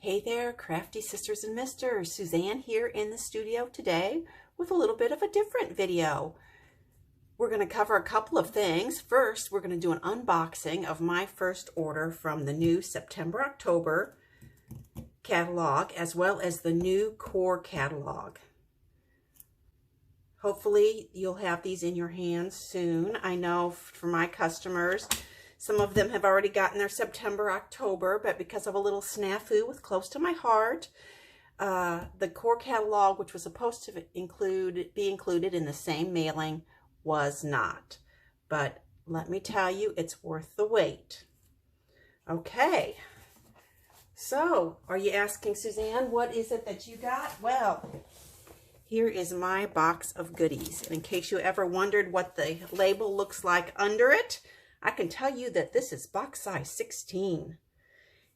Hey there, crafty sisters and misters. Suzanne here in the studio today with a little bit of a different video. We're going to cover a couple of things. First, we're going to do an unboxing of my first order from the new September-October catalog, as well as the new core catalog. Hopefully, you'll have these in your hands soon. I know for my customers, some of them have already gotten their September, October, but because of a little snafu with close to my heart, the core catalog, which was supposed to be included in the same mailing, was not. But let me tell you, it's worth the wait. Okay, so are you asking, Suzanne, what is it that you got? Well, here is my box of goodies. And in case you ever wondered what the label looks like under it, I can tell you that this is box size 16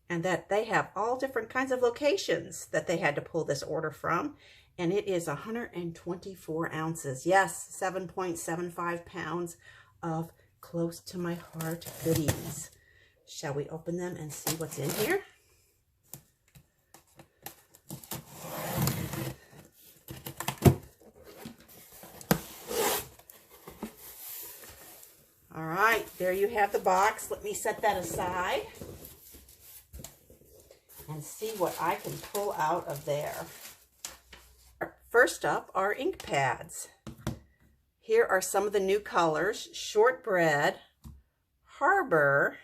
and that they have all different kinds of locations that they had to pull this order from. And it is 124 ounces. Yes, 7.75 pounds of close to my heart goodies. Shall we open them and see what's in here? All right, there you have the box. Let me set that aside and see what I can pull out of there. First up are ink pads. Here are some of the new colors: Shortbread, Harbor,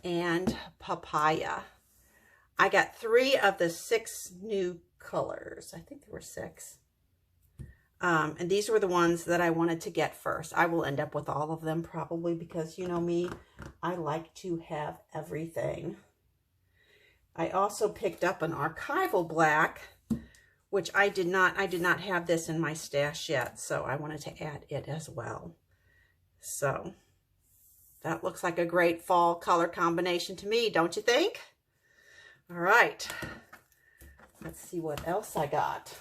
and Papaya. I got 3 of the 6 new colors. I think there were 6. And these were the ones that I wanted to get first. I will end up with all of them probably because, you know me, I like to have everything. I also picked up an archival black, which I did not have this in my stash yet, so I wanted to add it as well. So that looks like a great fall color combination to me, don't you think? All right, let's see what else I got.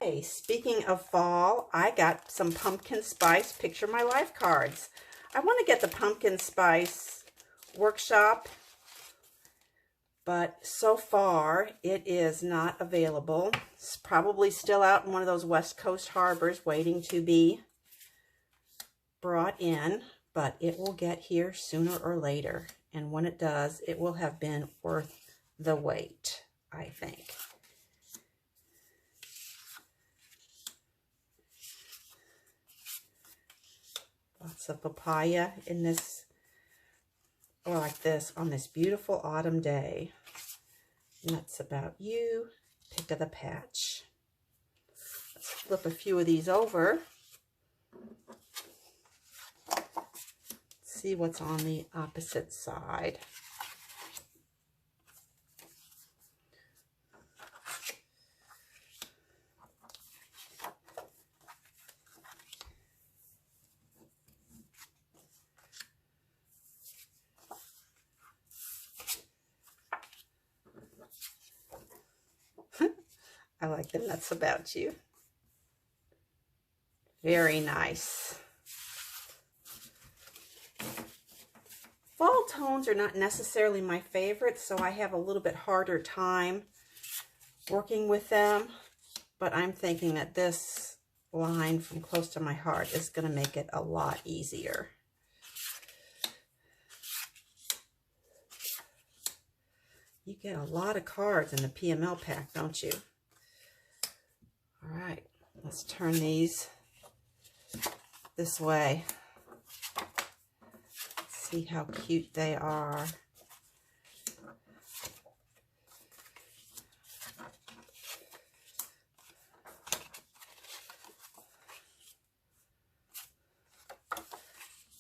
Hey, speaking of fall, I got some pumpkin spice Picture My Life cards. I want to get the pumpkin spice workshop, but so far it is not available. It's probably still out in one of those West Coast harbors waiting to be brought in, but it will get here sooner or later. And when it does, it will have been worth the wait, I think. Lots of papaya in this, or like this, on this beautiful autumn day. Nuts About You, Pick of the Patch. Let's flip a few of these over. See what's on the opposite side. I like the Nuts About You. Very nice. Fall tones are not necessarily my favorite, so I have a little bit harder time working with them. But I'm thinking that this line from Close to My Heart is going to make it a lot easier. You get a lot of cards in the PML pack, don't you? All right, let's turn these this way. Let's see how cute they are.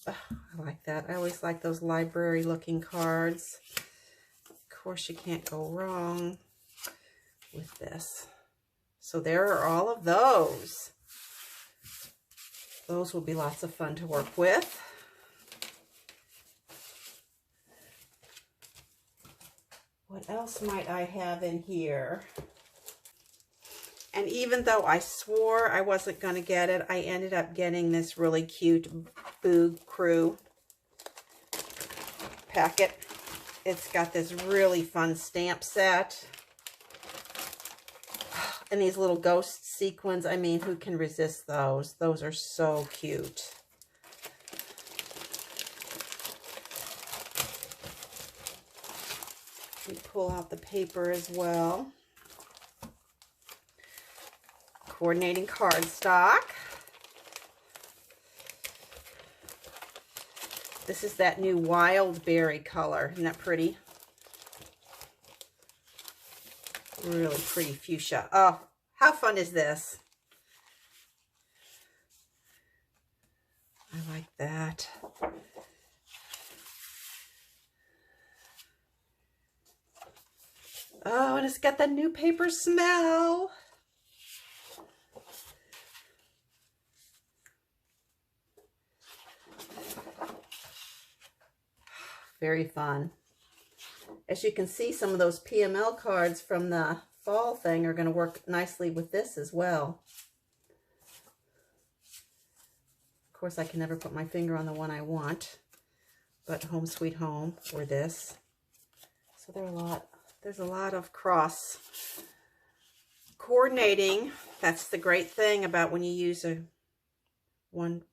Oh, I like that. I always like those library looking cards. Of course, you can't go wrong with this. So there are all of those. Those will be lots of fun to work with. What else might I have in here? And even though I swore I wasn't going to get it, I ended up getting this really cute Boog Crew packet. It's got this really fun stamp set. And these little ghost sequins, I mean, who can resist those? Those are so cute. We pull out the paper as well. Coordinating cardstock. This is that new wild berry color. Isn't that pretty? Really pretty fuchsia. Oh, how fun is this? I like that. Oh, and it's got that new paper smell. Very fun. As you can see, some of those PML cards from the fall thing are going to work nicely with this as well. Of course, I can never put my finger on the one I want, but Home Sweet Home or this. So there's a lot of cross coordinating. That's the great thing about when you use one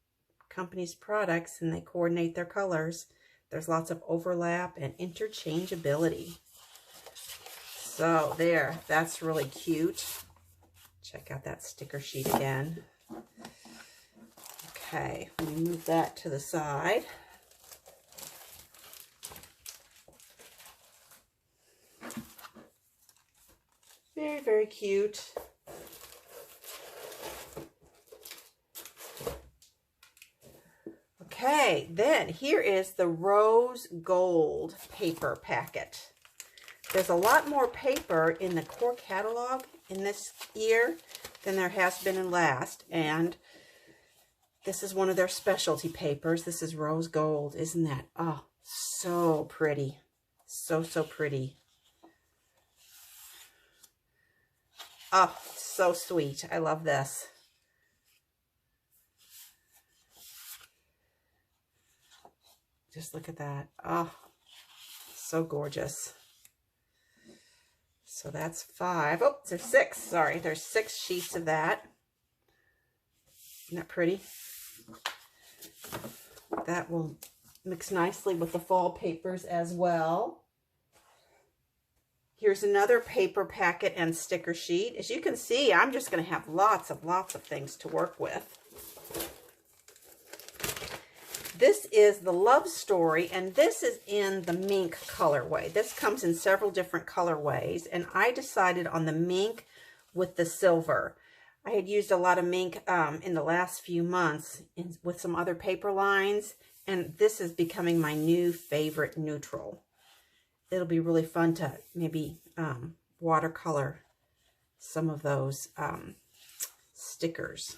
company's products and they coordinate their colors. There's lots of overlap and interchangeability. So there, that's really cute. Check out that sticker sheet again. Okay, let me move that to the side. Very, very cute. Okay, then here is the rose gold paper packet. There's a lot more paper in the core catalog in this year than there has been in last, and this is one of their specialty papers. This is rose gold. Isn't that, oh, so pretty. So, so pretty. Oh, so sweet. I love this. Just look at that. Oh, so gorgeous. So that's 5. Oh, there's 6. Sorry, there's 6 sheets of that. Isn't that pretty? That will mix nicely with the fall papers as well. Here's another paper packet and sticker sheet. As you can see, I'm just going to have lots of things to work with. This is the Love Story, and this is in the mink colorway. This comes in several different colorways, and I decided on the mink with the silver. I had used a lot of mink in the last few months with some other paper lines, and this is becoming my new favorite neutral. It'll be really fun to maybe watercolor some of those stickers.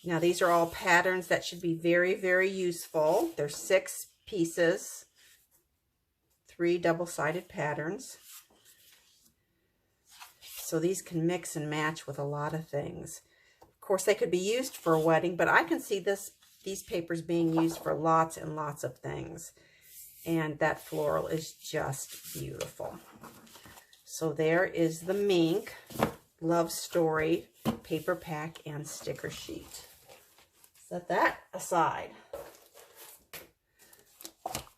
Now, these are all patterns that should be very, very useful. There's 6 pieces, 3 double-sided patterns. So these can mix and match with a lot of things. Of course, they could be used for a wedding, but I can see these papers being used for lots and lots of things. And that floral is just beautiful. So there is the mink Love Story paper pack and sticker sheet. Set that aside.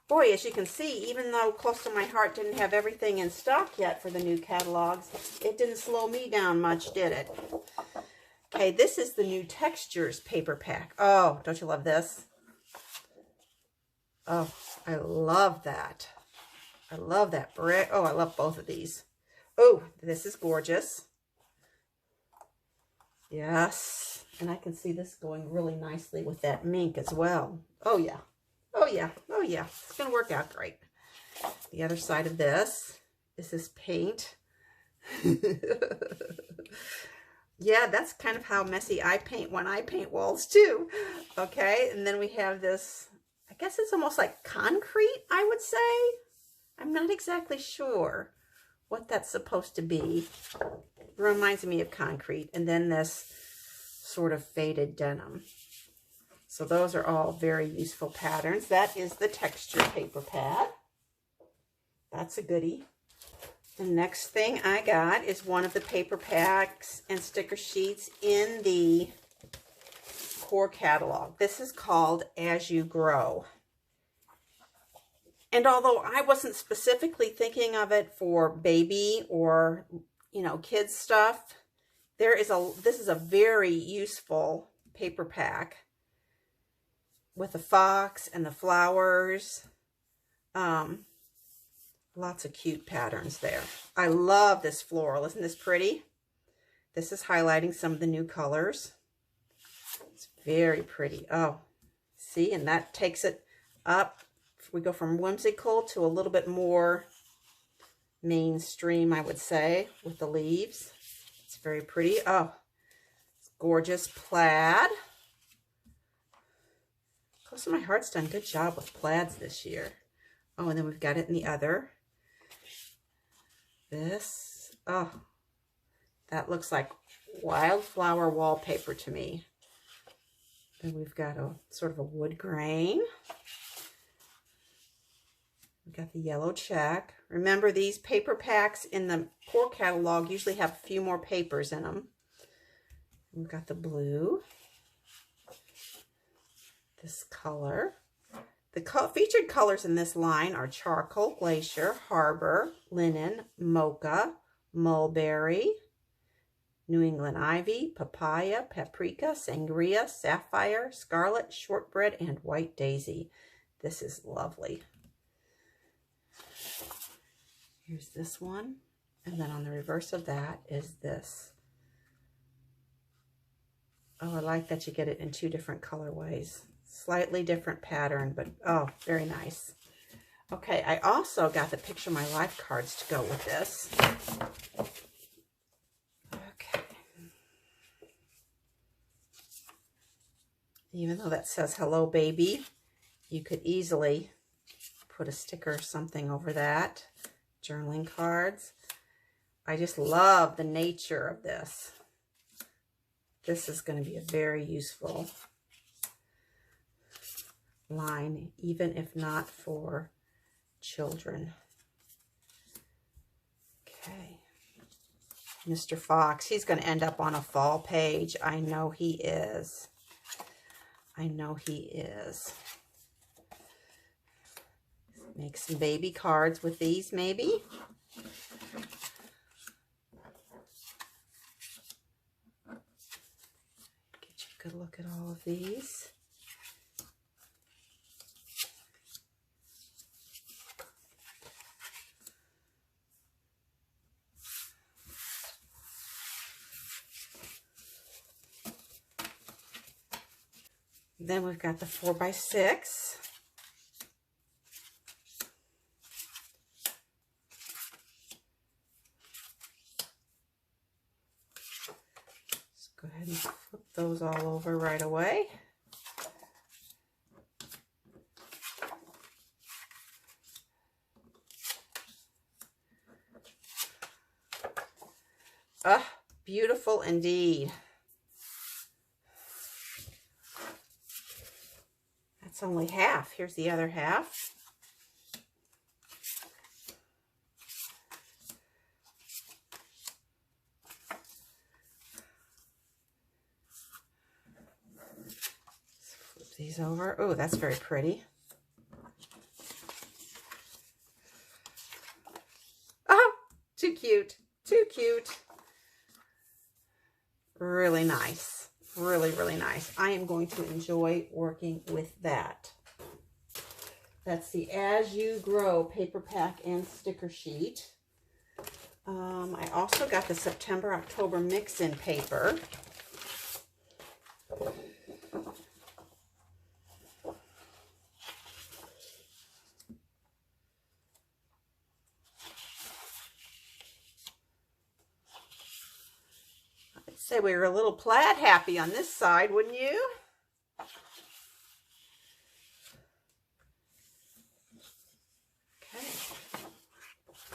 Boy, as you can see, even though Close to My Heart didn't have everything in stock yet for the new catalogs, it didn't slow me down much, did it? Okay, this is the new Textures paper pack. Oh, don't you love this? Oh, I love that. I love that brick. Oh, I love both of these. Oh, this is gorgeous. Yes. And I can see this going really nicely with that mink as well. Oh, yeah. Oh, yeah. Oh, yeah. It's going to work out great. The other side of this is this paint. Yeah, that's kind of how messy I paint when I paint walls, too. Okay, and then we have this, I guess it's almost like concrete, I would say. I'm not exactly sure what that's supposed to be. It reminds me of concrete. And then this sort of faded denim. So those are all very useful patterns. That is the texture paper pad. That's a goodie. The next thing I got is one of the paper packs and sticker sheets in the core catalog. This is called As You Grow. And although I wasn't specifically thinking of it for baby or, you know, kids stuff, this is a very useful paper pack with the fox and the flowers. Lots of cute patterns there. I love this floral. Isn't this pretty? This is highlighting some of the new colors. It's very pretty. Oh, see, and that takes it up. We go from whimsical to a little bit more mainstream, I would say, with the leaves. It's very pretty. Oh, it's gorgeous plaid. Close to My Heart's done a good job with plaids this year. Oh, and then we've got it in the other. This, oh, that looks like wildflower wallpaper to me. Then we've got a sort of a wood grain. We've got the yellow check. Remember, these paper packs in the core catalog usually have a few more papers in them. We've got the blue. This color. The featured colors in this line are Charcoal, Glacier, Harbor, Linen, Mocha, Mulberry, New England Ivy, Papaya, Paprika, Sangria, Sapphire, Scarlet, Shortbread, and White Daisy. This is lovely. Here's this one. And then on the reverse of that is this. Oh, I like that you get it in two different colorways. Slightly different pattern, but oh, very nice. Okay, I also got the Picture My Life cards to go with this. Okay. Even though that says hello baby, you could easily put a sticker or something over that. Journaling cards. I just love the nature of this. This is going to be a very useful line, even if not for children. Okay. Mr. Fox, he's going to end up on a fall page. I know he is. I know he is. Make some baby cards with these, maybe. Get you a good look at all of these. Then we've got the 4x6. Let's go ahead and flip those all over right away. Ah, beautiful indeed. It's only half. Here's the other half. Flip these over. Oh, that's very pretty. Oh, too cute. Too cute. Really nice. Really, really nice. I am going to enjoy working with that. That's the As You Grow paper pack and sticker sheet. I also got the September-October mix-in paper. Say we were a little plaid happy on this side, wouldn't you? Okay.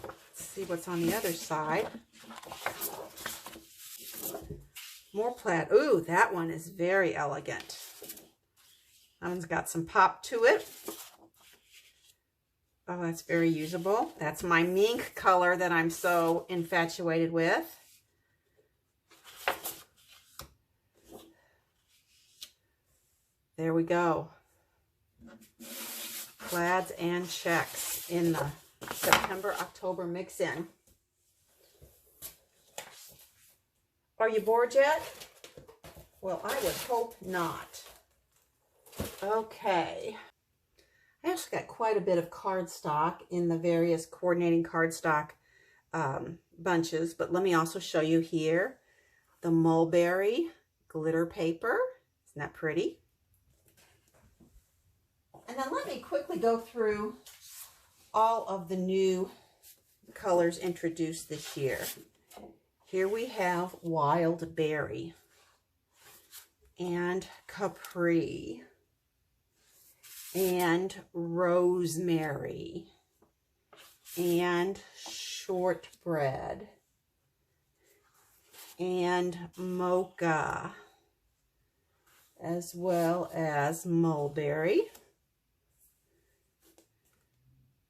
Let's see what's on the other side. More plaid. Ooh, that one is very elegant. That one's got some pop to it. Oh, that's very usable. That's my mink color that I'm so infatuated with. There we go. Plaids and checks in the September-October mix-in. Are you bored yet? Well, I would hope not. Okay. I also got quite a bit of cardstock in the various coordinating cardstock bunches, but let me also show you here the mulberry glitter paper. Isn't that pretty? And then let me quickly go through all of the new colors introduced this year. Here we have Wild Berry and Capri and Rosemary and Shortbread and Mocha, as well as Mulberry.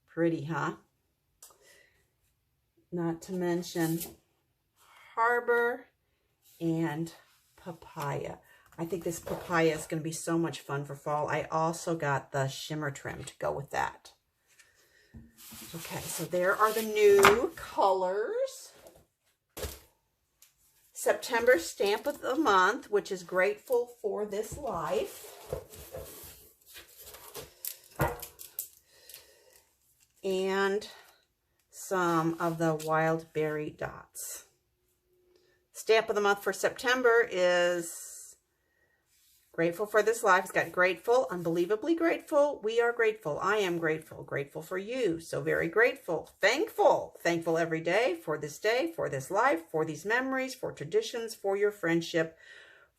Pretty, huh? Not to mention Harbor and Papaya. I think this papaya is going to be so much fun for fall. I also got the shimmer trim to go with that. Okay, so there are the new colors. September stamp of the month, which is Grateful for This Life. And some of the Wild Berry dots. Stamp of the month for September is Grateful for This Life. It's got grateful, unbelievably grateful. We are grateful. I am grateful. Grateful for you. So very grateful. Thankful. Thankful every day, for this life, for these memories, for traditions, for your friendship,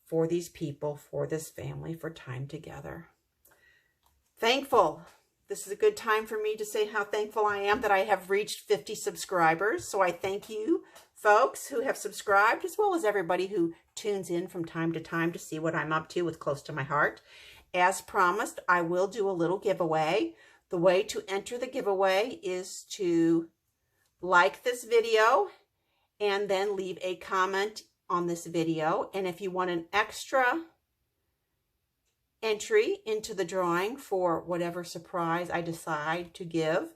for these people, for this family, for time together. Thankful. This is a good time for me to say how thankful I am that I have reached 50 subscribers. So I thank you folks who have subscribed, as well as everybody who tunes in from time to time to see what I'm up to with Close to My Heart. As promised, I will do a little giveaway. The way to enter the giveaway is to like this video and then leave a comment on this video. And if you want an extra entry into the drawing for whatever surprise I decide to give,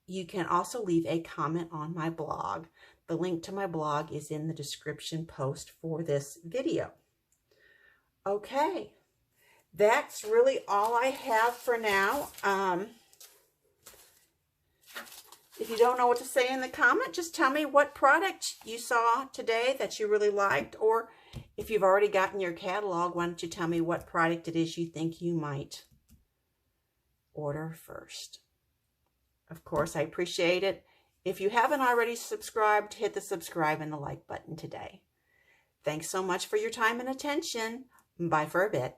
you can also leave a comment on my blog. The link to my blog is in the description post for this video. Okay, that's really all I have for now. If you don't know what to say in the comment, just tell me what product you saw today that you really liked, or if you've already gotten your catalog, why don't you tell me what product it is you think you might order first. Of course, I appreciate it. If you haven't already subscribed, hit the subscribe and the like button today. Thanks so much for your time and attention. Bye for a bit.